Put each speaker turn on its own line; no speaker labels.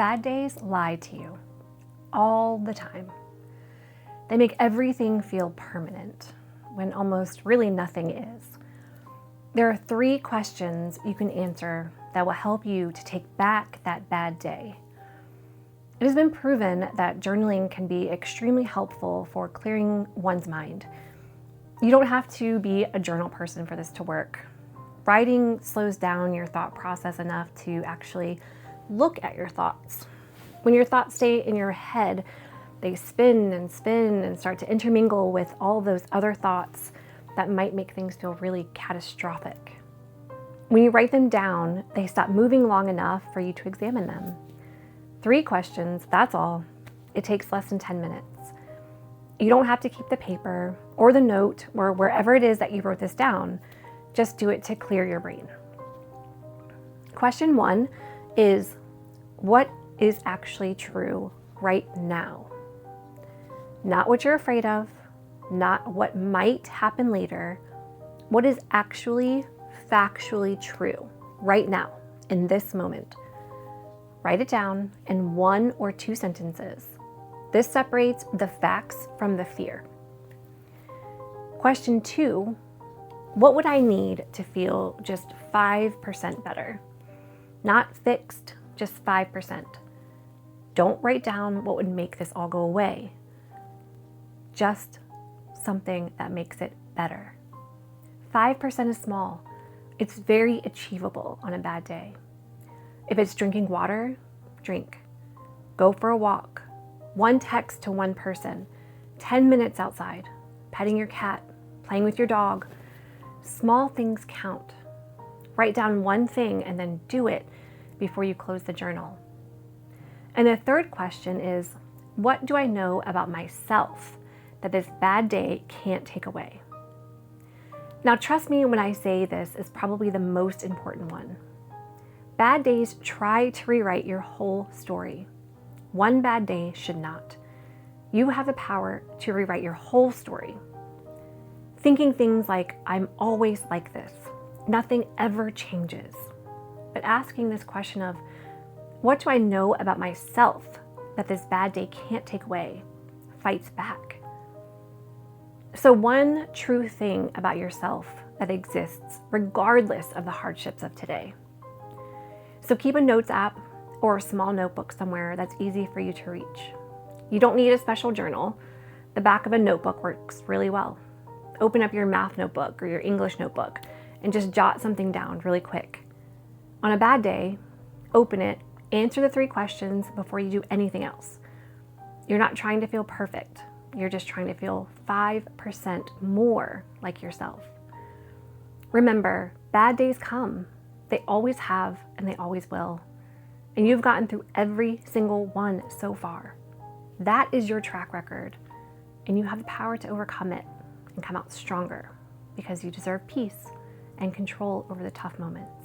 Bad days lie to you all the time. They make everything feel permanent when almost really nothing is. There are 3 questions you can answer that will help you to take back that bad day. It has been proven that journaling can be extremely helpful for clearing one's mind. You don't have to be a journal person for this to work. Writing slows down your thought process enough to actually look at your thoughts. When your thoughts stay in your head, they spin and start to intermingle with all those other thoughts that might make things feel really catastrophic. When you write them down, they stop moving long enough for you to examine them. 3 questions, that's all. It takes less than 10 minutes. You don't have to keep the paper or the note or wherever it is that you wrote this down. Just do it to clear your brain. Question 1 is, what is actually true right now? Not what you're afraid of, not what might happen later. What is actually factually true right now, in this moment? Write it down in 1 or 2 sentences. This separates the facts from the fear. Question 2, what would I need to feel just 5% better? Not fixed, just 5%. Don't write down what would make this all go away. Just something that makes it better. 5% is small. It's very achievable on a bad day. If it's drinking water, drink. Go for a walk. 1 text to 1 person. 10 minutes outside. Petting your cat. Playing with your dog. Small things count. Write down 1 thing and then do it before you close the journal. And the 3rd question is, what do I know about myself that this bad day can't take away? Now, trust me when I say this is probably the most important one. Bad days try to rewrite your whole story. 1 bad day should not. You have the power to rewrite your whole story. Thinking things like, I'm always like this. Nothing ever changes. But asking this question of, what do I know about myself that this bad day can't take away, fights back. So 1 true thing about yourself that exists regardless of the hardships of today. So keep a notes app or a small notebook somewhere that's easy for you to reach. You don't need a special journal. The back of a notebook works really well. Open up your math notebook or your English notebook and just jot something down really quick. On a bad day, open it, answer the 3 questions before you do anything else. You're not trying to feel perfect. You're just trying to feel 5% more like yourself. Remember, bad days come. They always have and they always will. And you've gotten through every single one so far. That is your track record. And you have the power to overcome it and come out stronger because you deserve peace and control over the tough moments.